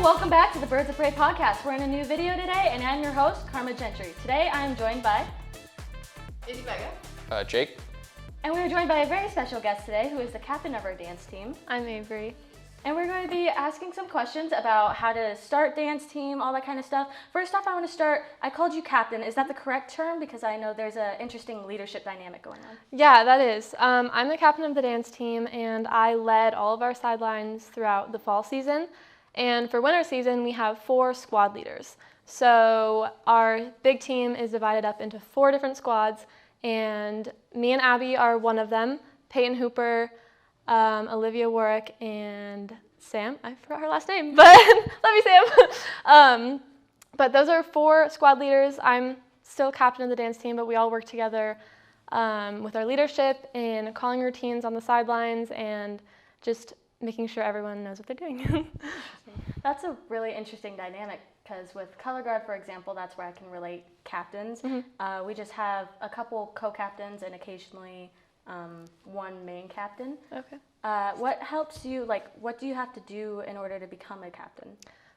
welcome back to the Birds of Prey podcast. We're in a new video today, and I'm your host, Karma Gentry. Today, I am joined by Izzy Vega. Jake. And we are joined by a very special guest today, who is the captain of our dance team. I'm Avery. And we're going to be asking some questions about how to start dance team, all that kind of stuff. First off, I want to start, I called you captain. Is that the correct term? Because I know there's an interesting leadership dynamic going on. Yeah, that is. I'm the captain of the dance team, and I led all of our sidelines throughout the fall season. And for winter season, we have 4 squad leaders. So our big team is divided up into 4 different squads, and me and Abby are one of them. Peyton Hooper, Olivia Warwick, and Sam. I forgot her last name, but love you, Sam. But those are 4 squad leaders. I'm still captain of the dance team, but we all work together with our leadership and calling routines on the sidelines and just making sure everyone knows what they're doing. That's a really interesting dynamic because with color guard, for example, that's where I can relate captains. Mm-hmm. We just have a couple co-captains and occasionally one main captain. Okay. What helps you, what do you have to do in order to become a captain?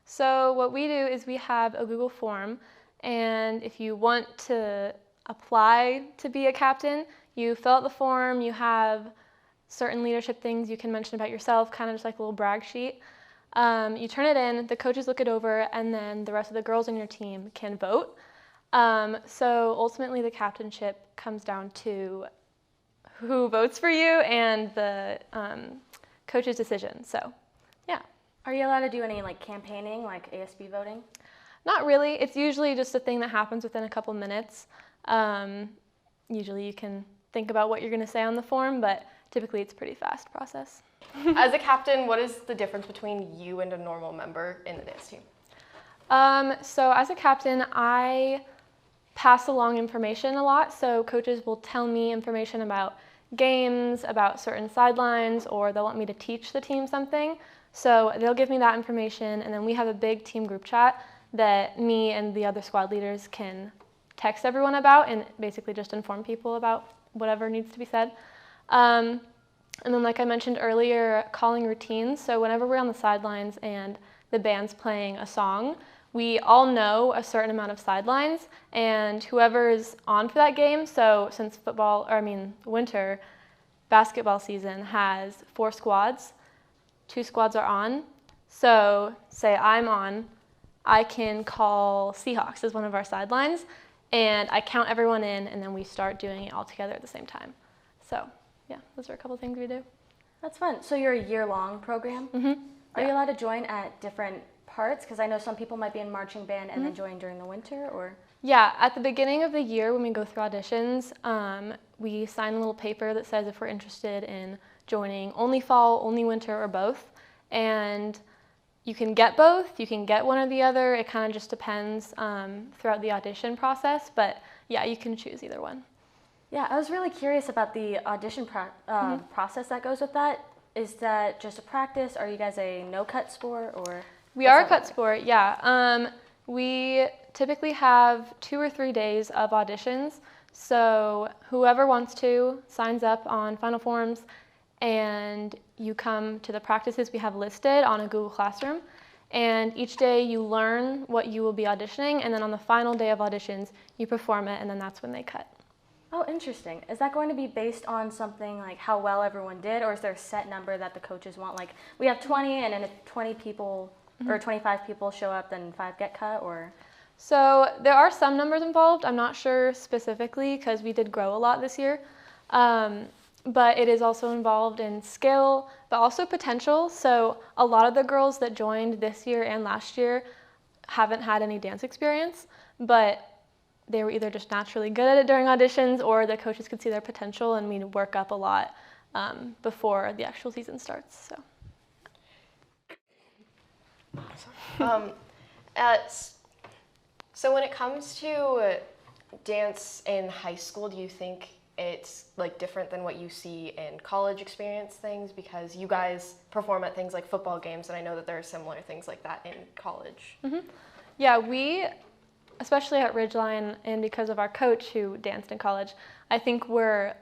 So what we do is we have a Google form, and if you want to apply to be a captain, you fill out the form, you have certain leadership things you can mention about yourself, kind of just like a little brag sheet. You turn it in, the coaches look it over, and then the rest of the girls in your team can vote. So ultimately the captainship comes down to who votes for you and the coach's decision. So, yeah. Are you allowed to do any campaigning, like ASB voting? Not really. It's usually just a thing that happens within a couple minutes. Usually you can think about what you're going to say on the form, but typically it's a pretty fast process. As a captain, what is the difference between you and a normal member in the dance team? So as a captain, I pass along information a lot. So coaches will tell me information about games, about certain sidelines, or they'll want me to teach the team something. So they'll give me that information, and then we have a big team group chat that me and the other squad leaders can text everyone about and basically just inform people about whatever needs to be said. And then like I mentioned earlier, calling routines. So whenever we're on the sidelines and the band's playing a song, we all know a certain amount of sidelines, and whoever is on for that game, so since winter basketball season has 4 squads, 2 squads are on. So say I'm on, I can call Seahawks as one of our sidelines, and I count everyone in, and then we start doing it all together at the same time. So yeah, those are a couple things we do. That's fun. So you're a year-long program? Mm-hmm. Are you allowed to join at different parts? Because I know some people might be in marching band and Mm-hmm. then join during the winter, or? Yeah, at the beginning of the year when we go through auditions, we sign a little paper that says if we're interested in joining only fall, only winter, or both. And you can get both, you can get one or the other. It kind of just depends throughout the audition process, but yeah, you can choose either one. Yeah, I was really curious about the audition process that goes with that. Is that just a practice? Are you guys a no-cut sport, or? We are a cut sport, yeah. We typically have 2 or 3 days of auditions, so whoever wants to signs up on Final Forms, and you come to the practices we have listed on a Google Classroom, and each day you learn what you will be auditioning, and then on the final day of auditions, you perform it, and then that's when they cut. Oh, interesting. Is that going to be based on something like how well everyone did, or is there a set number that the coaches want? Like, we have 20, and then if 20 people or 25 people show up, then 5 get cut, or? So there are some numbers involved. I'm not sure specifically because we did grow a lot this year. But it is also involved in skill, but also potential. So a lot of the girls that joined this year and last year haven't had any dance experience, but they were either just naturally good at it during auditions, or the coaches could see their potential, and we work up a lot before the actual season starts. So when it comes to dance in high school, do you think it's different than what you see in college experience things, because you guys perform at things like football games, and I know that there are similar things like that in college? Mm-hmm. Yeah, we, especially at Ridgeline, and because of our coach who danced in college, I think we're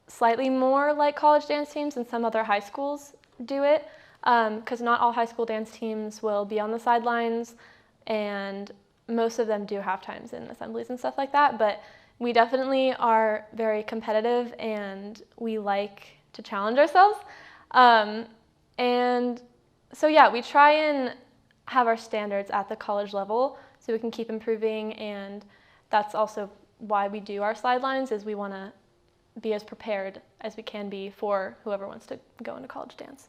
slightly more like college dance teams than some other high schools do it. because not all high school dance teams will be on the sidelines, and most of them do halftimes and assemblies and stuff like that, but we definitely are very competitive and we like to challenge ourselves. And so yeah, we try and have our standards at the college level so we can keep improving, and that's also why we do our sidelines, is we want to be as prepared as we can be for whoever wants to go into college dance.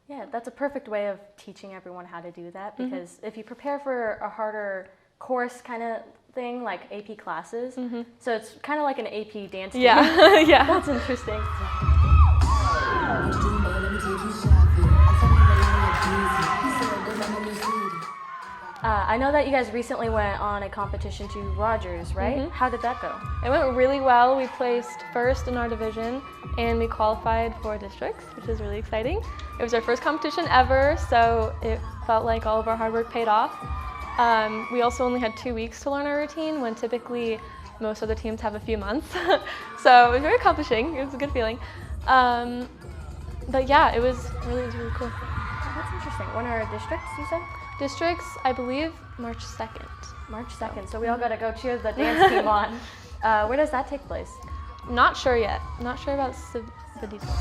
Yeah, that's a perfect way of teaching everyone how to do that, because if you prepare for a harder course kind of thing, like AP classes, so it's kind of like an AP dance team. Yeah, yeah. That's interesting. I know that you guys recently went on a competition to Rogers, right? How did that go? It went really well. We placed first in our division and we qualified for districts, which is really exciting. It was our first competition ever, so it felt like all of our hard work paid off. We also only had 2 weeks to learn our routine, when typically most other teams have a few months. So it was very accomplishing. It was a good feeling. But yeah, it was really cool. That's interesting. When are districts, you said? Districts, I believe, March 2nd. March 2nd, so we all got to go cheer the dance team on. Where does that take place? Not sure yet. Not sure about the details.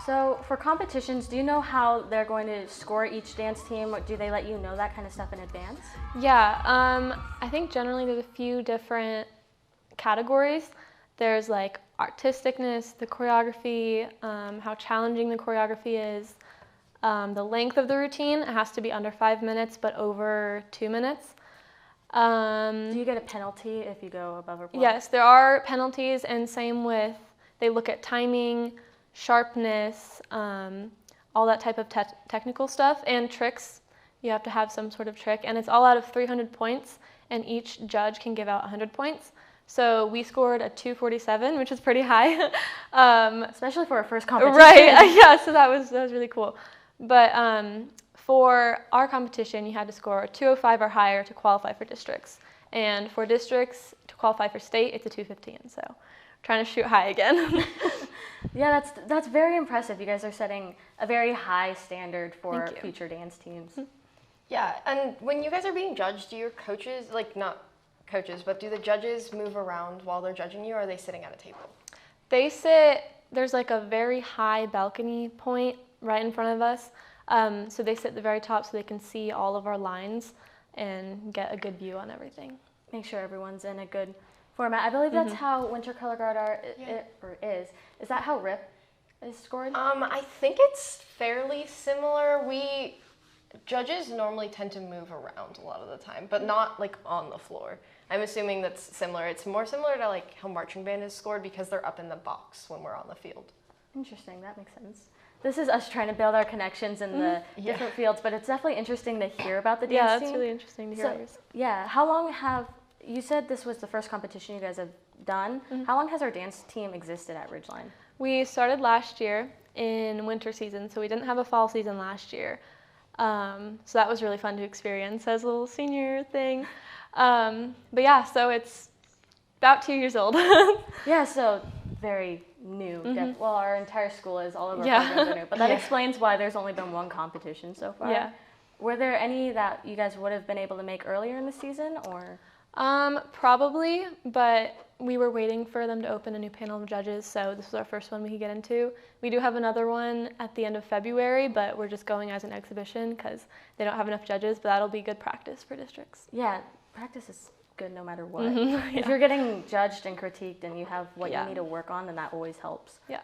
So for competitions, do you know how they're going to score each dance team? Or do they let you know that kind of stuff in advance? Yeah, I think generally there's a few different categories. There's like artisticness, the choreography, how challenging the choreography is, the length of the routine. It has to be under 5 minutes, but over 2 minutes. Do you get a penalty if you go above or below? Yes, there are penalties, and same with, they look at timing, sharpness, all that type of technical stuff, and tricks. You have to have some sort of trick, and it's all out of 300 points, and each judge can give out 100 points. So we scored a 247, which is pretty high. Especially for our first competition. Right, yeah, so that was really cool. But for our competition, you had to score a 205 or higher to qualify for districts. And for districts, to qualify for state, it's a 215, so trying to shoot high again. Yeah, that's very impressive. You guys are setting a very high standard for future dance teams. Yeah, and when you guys are being judged, do your coaches, like not coaches, but do the judges move around while they're judging you, or are they sitting at a table? They sit, there's like a very high balcony point right in front of us. So they sit at the very top so they can see all of our lines and get a good view on everything. Make sure everyone's in a good format. I believe that's how Winter Color Guard is. Is that how RIP is scored? I think it's fairly similar. Judges normally tend to move around a lot of the time, but not like on the floor. I'm assuming that's similar. It's more similar to like how marching band is scored, because they're up in the box when we're on the field. Interesting, that makes sense. This is us trying to build our connections in the different fields, but it's definitely interesting to hear about the dance team. Yeah, that's really interesting to hear about yours. Yeah, how long you said this was the first competition you guys have done. How long has our dance team existed at Ridgeline? We started last year in winter season, so we didn't have a fall season last year. So that was really fun to experience as a little senior thing. But yeah, so it's about 2 years old. Yeah, so very new. Well, our entire school is, all of our programs are new, but that explains why there's only been one competition so far. Yeah. Were there any that you guys would have been able to make earlier in the season, or? Probably, but we were waiting for them to open a new panel of judges, so this was our first one we could get into. We do have another one at the end of February, but we're just going as an exhibition because they don't have enough judges, but that'll be good practice for districts. Yeah, practice is good no matter what. Yeah. If you're getting judged and critiqued and you have what you need to work on, then that always helps. Yeah.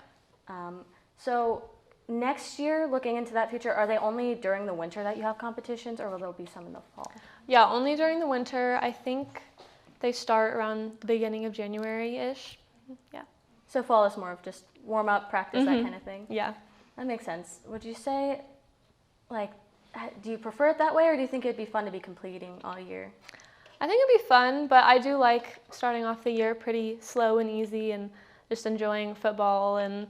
So next year, looking into that future, are they only during the winter that you have competitions, or will there be some in the fall? Yeah, only during the winter. I think they start around the beginning of January-ish. Yeah. So fall is more of just warm up, practice, that kind of thing? Yeah. That makes sense. Would you say, like, do you prefer it that way, or do you think it'd be fun to be completing all year? I think it'd be fun, but I do like starting off the year pretty slow and easy and just enjoying football and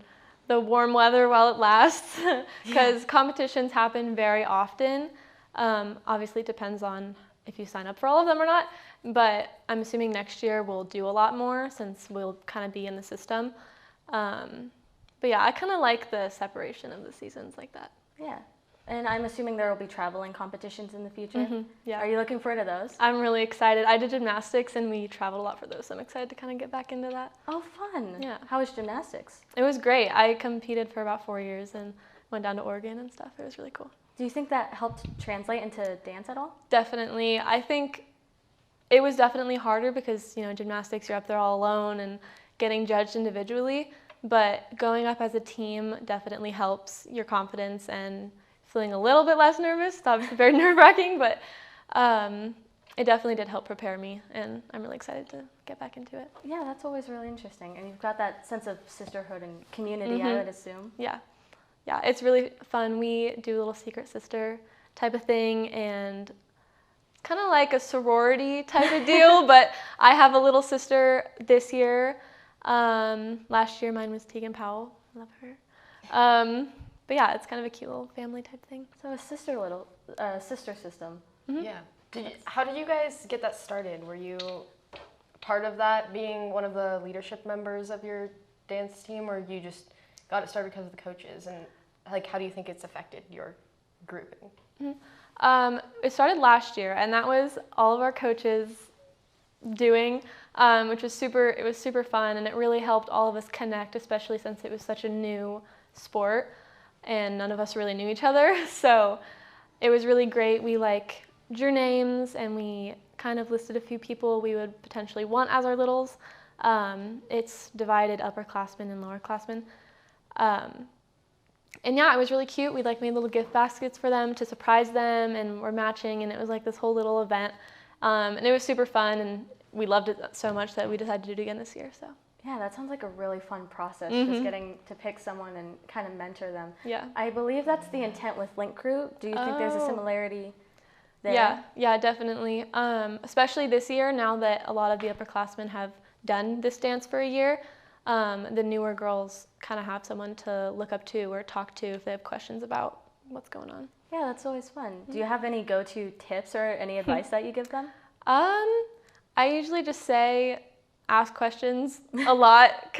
the warm weather while it lasts, because competitions happen very often. Obviously, it depends on if you sign up for all of them or not. but I'm assuming next year we'll do a lot more since we'll kind of be in the system. But yeah, I kind of like the separation of the seasons like that. Yeah. And I'm assuming there will be traveling competitions in the future. Mm-hmm. Yeah. Are you looking forward to those? I'm really excited. I did gymnastics and we traveled a lot for those, so I'm excited to kind of get back into that. Oh, fun. Yeah. How was gymnastics? It was great. I competed for about 4 years and went down to Oregon and stuff. It was really cool. Do you think that helped translate into dance at all? Definitely. I think it was definitely harder because, gymnastics, you're up there all alone and getting judged individually. But going up as a team definitely helps your confidence and feeling a little bit less nervous. It's obviously very nerve-wracking, but it definitely did help prepare me, and I'm really excited to get back into it. Yeah, that's always really interesting. And you've got that sense of sisterhood and community, I would assume. Yeah, it's really fun. We do a little secret sister type of thing, and it's kind of like a sorority type of deal, but I have a little sister this year. Last year mine was Tegan Powell. I love her. But yeah, it's kind of a cute little family type thing. So a sister system. Mm-hmm. Yeah. How did you guys get that started? Were you part of that, being one of the leadership members of your dance team, or you just got it started because of the coaches? And how do you think it's affected your grouping? Mm-hmm. It started last year, and that was all of our coaches doing, which was super fun, and it really helped all of us connect, especially since it was such a new sport and none of us really knew each other. So it was really great. We drew names and we kind of listed a few people we would potentially want as our littles. It's divided upperclassmen and lowerclassmen. And yeah, it was really cute. We made little gift baskets for them to surprise them, and we're matching, and it was this whole little event. And it was super fun, and we loved it so much that we decided to do it again this year. So yeah, that sounds like a really fun process, just getting to pick someone and kind of mentor them. Yeah. I believe that's the intent with Link Crew. Do you think there's a similarity there? Yeah, definitely. Especially this year, now that a lot of the upperclassmen have done this dance for a year, the newer girls kind of have someone to look up to or talk to if they have questions about what's going on. Yeah, that's always fun. Do you have any go-to tips or any advice that you give them? I usually just say, ask questions a lot,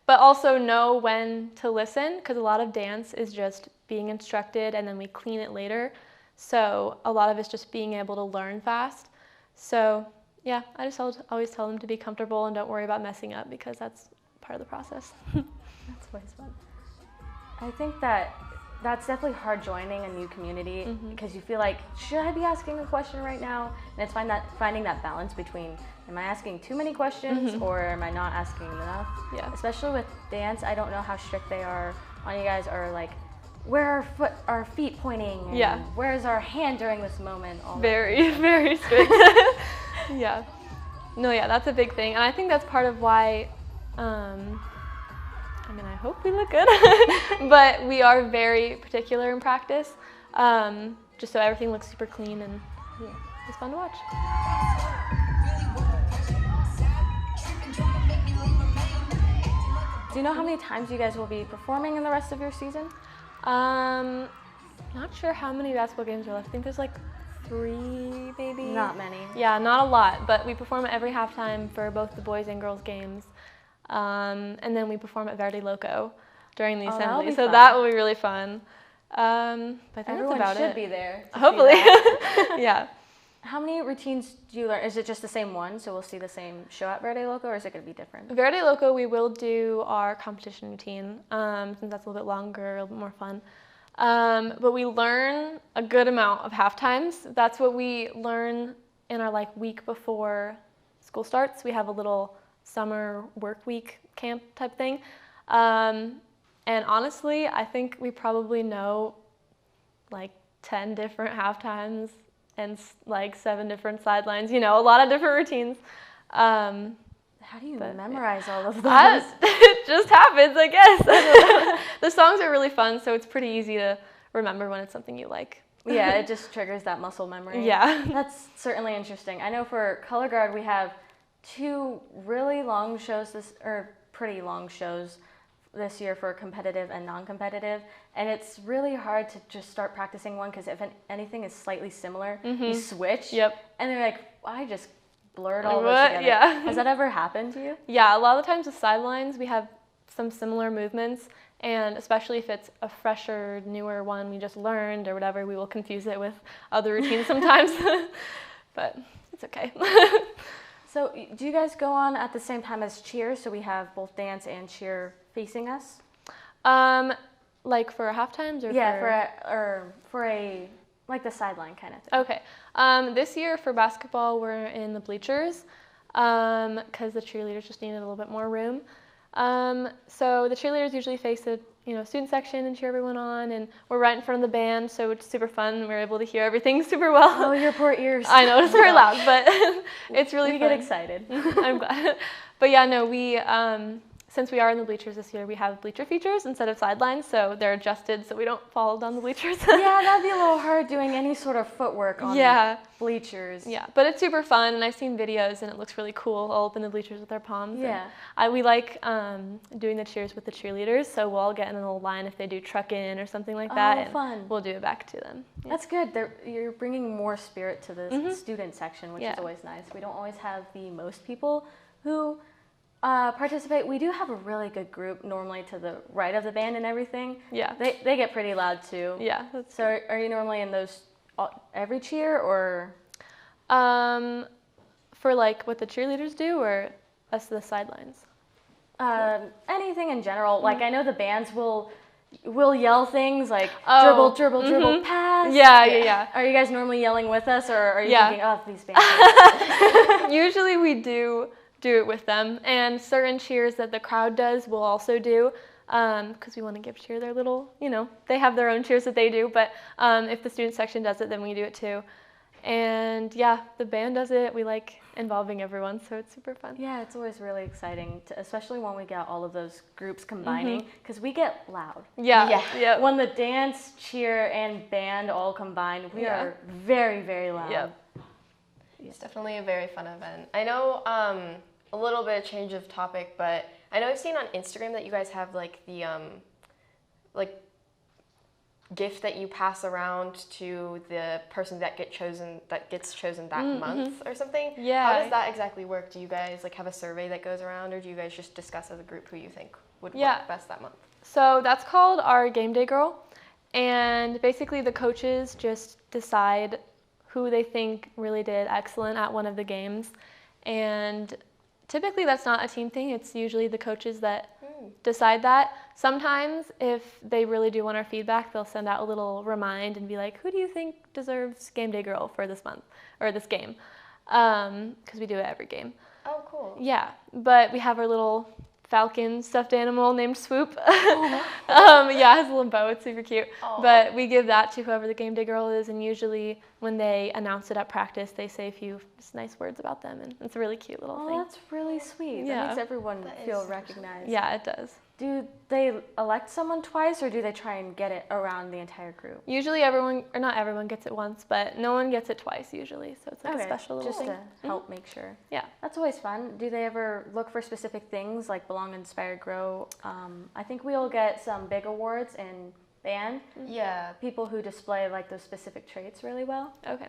but also know when to listen, because a lot of dance is just being instructed and then we clean it later. So a lot of it's just being able to learn fast. So yeah, I just always tell them to be comfortable and don't worry about messing up, because that's part of the process. That's always fun. I think that's definitely hard joining a new community, because you feel like, should I be asking a question right now? And it's finding that balance between, am I asking too many questions or am I not asking enough? Yeah. Especially with dance, I don't know how strict they are on you guys, or where are our feet pointing? And where's our hand during this moment? Very, very strict. Yeah. No, yeah, that's a big thing. And I think that's part of why, I hope we look good, but we are very particular in practice, just so everything looks super clean, and it's fun to watch. Do you know how many times you guys will be performing in the rest of your season? Not sure how many basketball games are left. I think there's 3, maybe. Not many. Yeah, not a lot, but we perform at every halftime for both the boys and girls games. And then we perform at Verde Loco during the assembly, so that will be really fun. But I think everyone that's about should be there. Hopefully. Yeah. How many routines do you learn? Is it just the same one, so we'll see the same show at Verde Loco, or is it going to be different? Verde Loco, we will do our competition routine, since that's a little bit longer, a little bit more fun. But we learn a good amount of half times. That's what we learn in our week before school starts. We have a little summer work week camp type thing. And honestly, I think we probably know 10 different half times and 7 different sidelines, a lot of different routines. How do you memorize all of those? It just happens, I guess. The songs are really fun, so it's pretty easy to remember when it's something you like. Yeah, it just triggers that muscle memory. Yeah. That's certainly interesting. I know for color guard we have 2 really long shows pretty long shows this year for competitive and non-competitive, and it's really hard to just start practicing one, because if anything is slightly similar, you switch. Yep. And they're like, I just blurred all What? those together. Yeah. Has that ever happened to you? Yeah, a lot of the times with sidelines, we have some similar movements, and especially if it's a fresher, newer one we just learned or whatever, we will confuse it with other routines sometimes. But it's okay. So do you guys go on at the same time as cheer? So we have both dance and cheer facing us? Like for half times or Yeah, for a like the sideline kind of thing. Okay. This year for basketball, we're in the bleachers because the cheerleaders just needed a little bit more room. So the cheerleaders usually face the student section and cheer everyone on, and we're right in front of the band, so it's super fun. We're able to hear everything super well. Oh, your poor ears. I know, it's very loud, but it's really we fun. get excited. I'm glad. But yeah, no, we since we are in the bleachers this year, we have bleacher features instead of sidelines, so they're adjusted so we don't fall down the bleachers. Yeah, that'd be a little hard doing any sort of footwork on bleachers. Yeah, but it's super fun, and I've seen videos, and it looks really cool, all up in the bleachers with our palms. Yeah. We like doing the cheers with the cheerleaders, so we'll all get in a little line if they do truck in or something like that, and fun. we'll do it back to them. Yeah. That's good. You're bringing more spirit to the student section, which is always nice. We don't always have the most people who participate. We do have a really good group normally to the right of the band and everything. Yeah. They get pretty loud too. Yeah. So are you normally in those every cheer or? For like what the cheerleaders do or us the sidelines? Anything in general. Like I know the bands will yell things like dribble, dribble, dribble, pass. Yeah. Are you guys normally yelling with us, or are you thinking, oh, these bands? Usually we do it with them, and certain cheers that the crowd does we'll also do, because we want to give cheer their little, they have their own cheers that they do, but if the student section does it, then we do it too. And yeah, the band does it. We like involving everyone, so it's super fun. Yeah, it's always really exciting, especially when we get all of those groups combining, because we get loud. Yeah. When the dance, cheer, and band all combine, we are very, very loud. Yep. It's definitely a very fun event. I know a little bit of change of topic, but I know I've seen on Instagram that you guys have like the gift that you pass around to the person that gets chosen that month or something. Yeah. How does that exactly work? Do you guys like have a survey that goes around, or do you guys just discuss as a group who you think would work best that month? So that's called our game day girl, and basically the coaches just decide who they think really did excellent at one of the games, and typically that's not a team thing. It's usually the coaches that decide that. Sometimes if they really do want our feedback, they'll send out a little remind and be like, who do you think deserves game day girl for this month or this game? Because we do it every game. Oh, cool. Yeah, but we have our little falcon stuffed animal named Swoop. Oh. It has a little bow. It's super cute. Aww. But we give that to whoever the game day girl is, and usually when they announce it at practice, they say a few just nice words about them, and it's a really cute little thing. Oh, that's really sweet. Yeah. That makes everyone feel recognized. Yeah, it does. Do they elect someone twice, or do they try and get it around the entire group? Usually everyone, or not everyone gets it once, but no one gets it twice usually, so it's like a special little just thing. to help make sure. Yeah. That's always fun. Do they ever look for specific things like Belong, Inspired, Grow? I think we'll get some big awards in band. Yeah. People who display like those specific traits really well. Okay.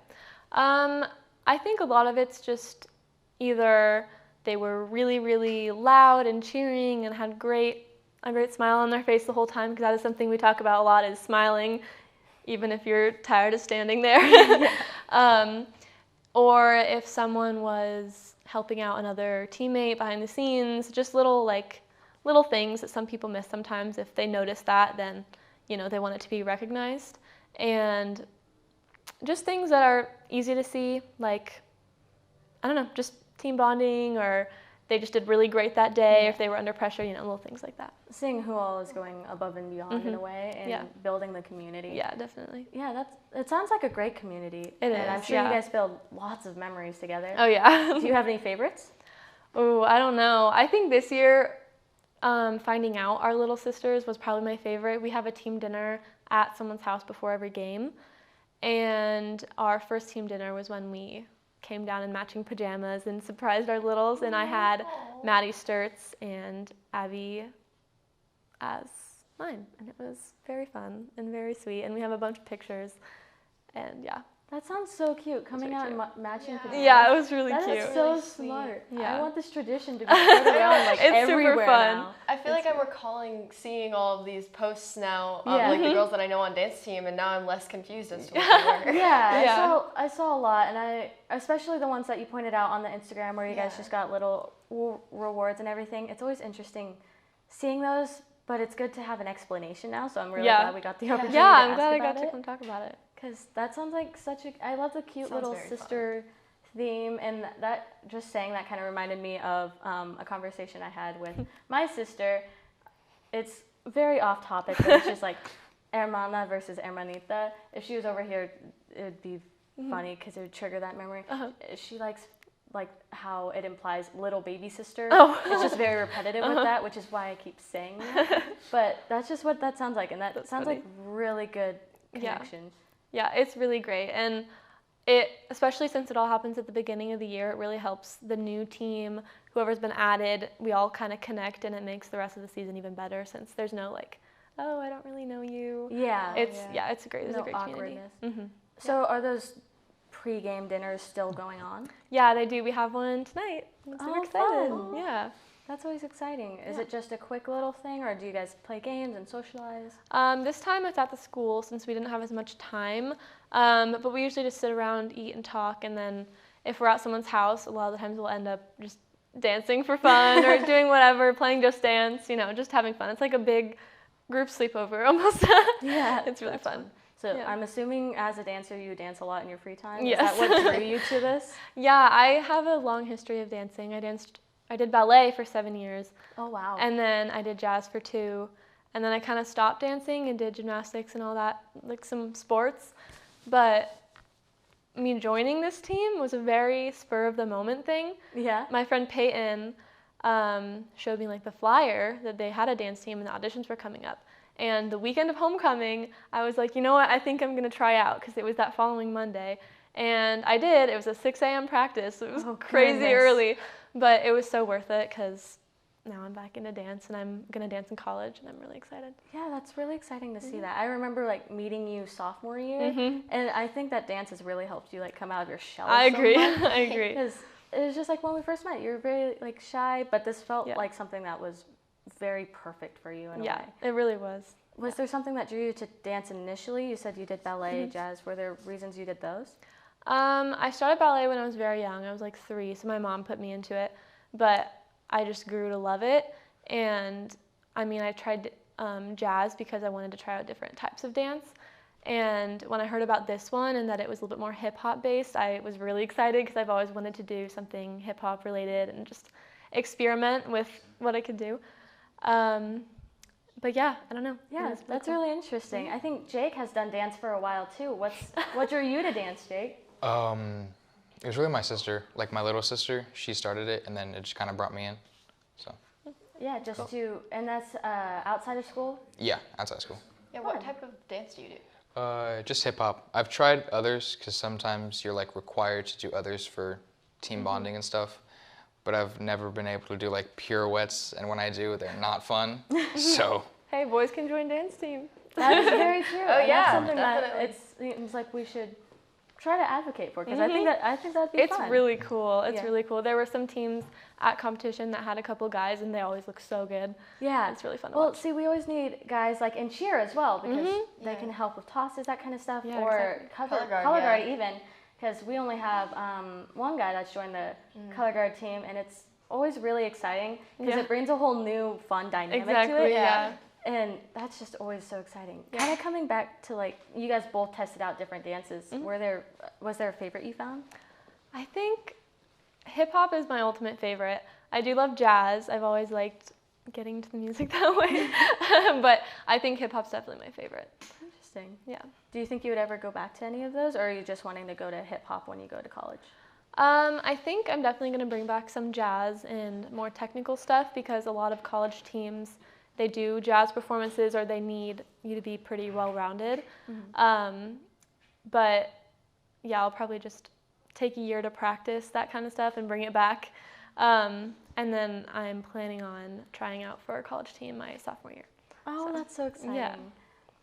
I think a lot of it's just either they were really, really loud and cheering and had a great smile on their face the whole time, because that is something we talk about a lot, is smiling, even if you're tired of standing there. Or if someone was helping out another teammate behind the scenes, just little things that some people miss sometimes. If they notice that, then they want it to be recognized. And just things that are easy to see, like, I don't know, just team bonding, or they just did really great that day, or if they were under pressure, little things like that. Seeing who all is going above and beyond in a way, and building the community. Yeah, definitely. Yeah, it sounds like a great community. It and is, I'm sure you guys build lots of memories together. Oh, yeah. Do you have any favorites? Oh, I don't know. I think this year, finding out our little sisters was probably my favorite. We have a team dinner at someone's house before every game, and our first team dinner was when we came down in matching pajamas and surprised our littles, and I had Maddie Sturts and Abby as mine, and it was very fun and very sweet, and we have a bunch of pictures, and yeah, That sounds so cute. Coming out in matching pajamas. Yeah, it was really That cute. is so Really smart. Yeah. I want this tradition to be spread around like It's everywhere super fun. now. I feel like I'm recalling seeing all of these posts now of Yeah. like the girls that I know on dance team, and now I'm less confused as to what they were. Yeah, Yeah. I saw a lot, and especially the ones that you pointed out on the Instagram where you guys just got little rewards and everything. It's always interesting seeing those, but it's good to have an explanation now. So I'm really glad we got the opportunity. Yeah, to I'm ask glad I about got to it. come talk about it. Because that sounds like I love the cute Sounds little very sister theme, and that just saying that kind of reminded me of a conversation I had with my sister. It's very off topic, but it's just like hermana versus hermanita. If she was over here, it would be funny because it would trigger that memory. She likes like how it implies little baby sister. It's just very repetitive with that, which is why I keep saying that. But that's just what that sounds like, and that sounds like really good connection. Yeah, it's really great. And it, especially since it all happens at the beginning of the year, it really helps the new team, whoever's been added, we all kind of connect, and it makes the rest of the season even better since there's no like, oh, I don't really know you. Yeah. It's great. There's No a great awkwardness. community. So are those pre-game dinners still going on? Yeah, they do. We have one tonight. I'm super excited. Fun. Yeah. That's always exciting. Is it just a quick little thing, or do you guys play games and socialize? This time it's at the school since we didn't have as much time. But we usually just sit around, eat, and talk. And then if we're at someone's house, a lot of the times we'll end up just dancing for fun or doing whatever, playing Just Dance, just having fun. It's like a big group sleepover almost. Yeah. It's really fun. So I'm assuming as a dancer, you dance a lot in your free time? Yes. Is that what drew you to this? Yeah, I have a long history of dancing. I did ballet for 7 years. Oh, wow. And then I did jazz for 2. And then I kind of stopped dancing and did gymnastics and all that, like some sports. But me joining this team was a very spur of the moment thing. Yeah. My friend Peyton showed me like the flyer that they had a dance team and the auditions were coming up. And the weekend of homecoming, I was like, you know what, I think I'm going to try out because it was that following Monday. And I did. It was a 6 a.m. practice. So it was crazy early. But it was so worth it because now I'm back into dance and I'm going to dance in college and I'm really excited. Yeah, that's really exciting to see that. I remember like meeting you sophomore year, and I think that dance has really helped you like come out of your shell. I agree. So much. I agree. Because it was just like when we first met, you were very like shy, but this felt like something that was very perfect for you in a way. It really was. Was there something that drew you to dance initially? You said you did ballet, jazz. Were there reasons you did those? I started ballet when I was very young. I was like 3, so my mom put me into it. But I just grew to love it. And I mean, I tried jazz because I wanted to try out different types of dance. And when I heard about this one and that it was a little bit more hip-hop based, I was really excited because I've always wanted to do something hip-hop related and just experiment with what I could do. But yeah, I don't know. Yeah, that's really interesting. I think Jake has done dance for a while too. What drew you to dance, Jake? It was really my sister, like my little sister. She started it, and then it just kind of brought me in. So. Yeah, and that's outside of school? Yeah, outside school. Yeah, what type of dance do you do? Just hip hop. I've tried others because sometimes you're like required to do others for team bonding and stuff. But I've never been able to do like pirouettes, and when I do, they're not fun. So. Hey, boys can join dance team. That is very true. Oh, and yeah, that's something definitely. that it seems like we should try to advocate for, because I think that'd be It's fun. really cool. It's really cool. There were some teams at competition that had a couple guys, and they always look so good. Yeah, it's really fun to well, watch. see, we always need guys like in cheer as well, because they can help with tosses, that kind of stuff, Yeah, or exactly. color guard even, because we only have one guy that's joined the color guard team, and it's always really exciting because it brings a whole new fun dynamic to it. Yeah. And that's just always so exciting. Kind of coming back to like, you guys both tested out different dances. Was there a favorite you found? I think hip hop is my ultimate favorite. I do love jazz. I've always liked getting to the music that way. But I think hip hop's definitely my favorite. Interesting. Yeah. Do you think you would ever go back to any of those, or are you just wanting to go to hip hop when you go to college? I think I'm definitely going to bring back some jazz and more technical stuff because a lot of college teams, they do jazz performances or they need you to be pretty well-rounded. But yeah, I'll probably just take a year to practice that kind of stuff and bring it back. And then I'm planning on trying out for a college team my sophomore year. Oh, that's so exciting. Yeah.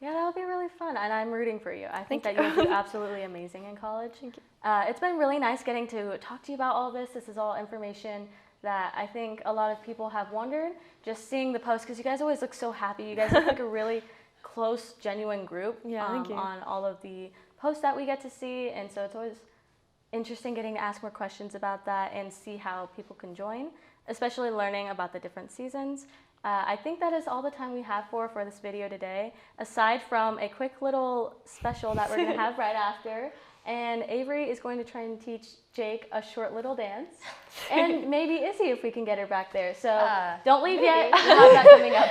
Yeah, that would be really fun, and I'm rooting for you. I think that you'll do absolutely amazing in college. Thank you. It's been really nice getting to talk to you about all this. This is all information that I think a lot of people have wondered. Just seeing the posts, because you guys always look so happy. You guys look like a really close, genuine group Thank you. on all of the posts that we get to see, and so it's always interesting getting to ask more questions about that and see how people can join, especially learning about the different seasons. I think that is all the time we have for this video today, aside from a quick little special that we're going to have right after. And Avery is going to try and teach Jake a short little dance. And maybe Izzy if we can get her back there. So don't leave yet. We'll have that coming up.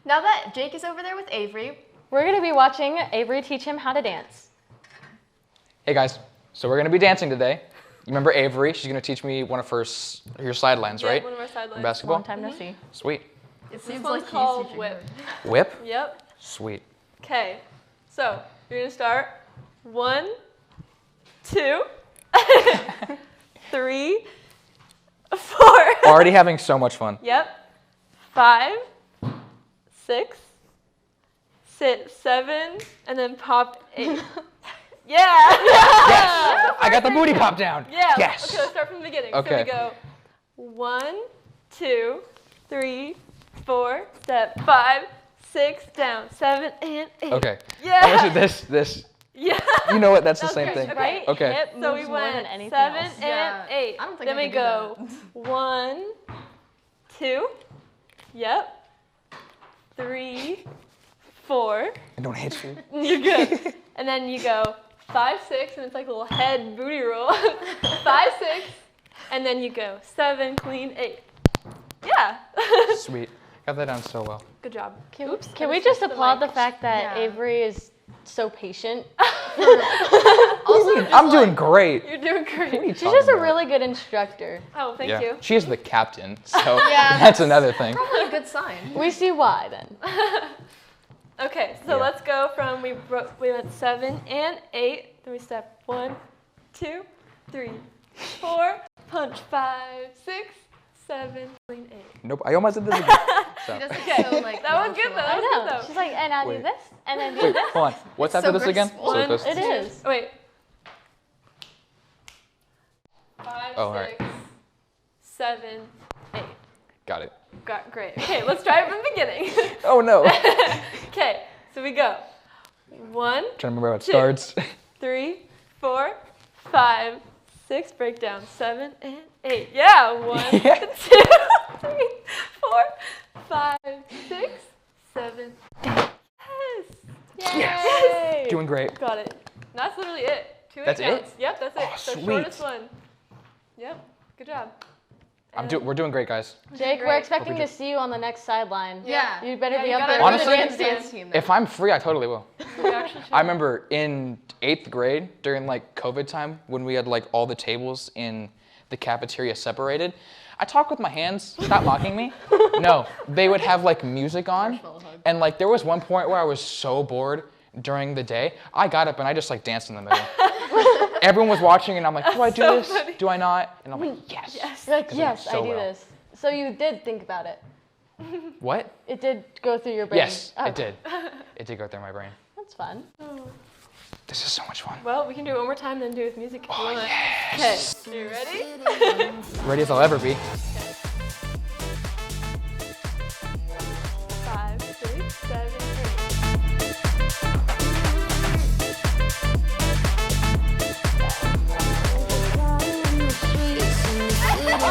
Now that Jake is over there with Avery, We're going to be watching Avery teach him how to dance. Hey guys, so we're gonna be dancing today. You remember Avery? She's gonna teach me one of her sidelines, right? One of our sidelines. Basketball. Long time no see. Sweet. it This seems one's like called he's whip. Whip. Yep. Sweet. Okay. So you're gonna start 1, 2, 3, 4. Already having so much fun. Yep. 5, 6, 7, and then pop 8. Yeah. Yes! I got the booty pop down. Yeah. Yes. Okay, let's start from the beginning. Okay. So we go 1, 2, 3, 4, step 5, 6, down, 7, and 8. Okay. Yeah. I wish this. Yeah. You know what? That's the That was same great. thing. Right? Okay. Hip So moves we more than went anything 7 else. and Yeah. 8. I don't think then I we can do go that. 1, 2, yep, 3, 4. I don't hit you. You're good. And then you go 5, 6, and it's like a little head booty roll. 5, 6, and then you go 7, clean, 8. Yeah. Sweet. Got that down so well. Good job. Can I we just just touched the applaud the mic. fact that Yeah. Avery is so patient? Also, I'm doing great. You're doing What are great. you She's talking just a about? really good instructor. Oh, thank Yeah. you. She is the captain, so Yeah, that's another thing. probably a good sign. We see why then. Okay, so Yeah. let's go from we went 7 and 8. Then we step 1, 2, 3, 4. Punch 5, 6, 7, clean 8. Nope. I almost did this again. So. She does it so like That was good though. I That was know. good though. She's like, and now do Wait. this, and then do Wait, this. hold on. What's It's after so this again? graceful. So it goes- It is. Oh, wait. 5, Oh, all right. 6, 7, 8. Got it. Got great. Okay, let's try it from the beginning. Oh no. Okay, so we go 1, Trying to remember how it 2. starts. 3, 4, 5, 6, break down 7 and 8. Yeah, 1, Yeah. 2, 3, 4, 5, 6, 7, 8. Yes! Yes. Doing great. Got it. That's literally it. 2 That's it? counts. Yep, that's it. Oh, the sweet. shortest one. Yep, good job. We're doing great, guys. Jake, we're Great. expecting Hope we to see you on the next sideline. Yeah. You better Yeah, be you up gotta there. go with to the Honestly, dance dance team. team. Then. If I'm free, I totally will. We actually should. I remember in 8th grade during like COVID time when we had like all the tables in the cafeteria separated, I talked with my hands. Stop mocking me. No, they would have like music on, Marshmallow hug. and like there was one point where I was so bored during the day, I got up and I just like danced in the middle. Everyone was watching, and I'm like, do I do so this? funny. Do I not? And I'm like, yes. Yes. You're like, 'Cause I did yes, so I do well. this. So you did think about it. What? It did go through your brain. Yes, Oh, it did. It did go through my brain. That's fun. This is so much fun. Well, we can do it one more time, then do it with music if you Oh, want. yes. Okay, you ready? Ready as I'll ever be. 5, 6, 7, 8.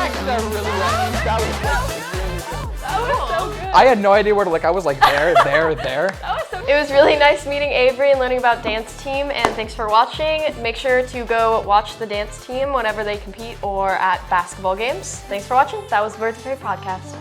That was so good. I had no idea where to look. I was like there. That was so It was really nice meeting Avery and learning about dance team, and thanks for watching. Make sure to go watch the dance team whenever they compete or at basketball games. Thanks for watching. That was Birds of Prey Podcast.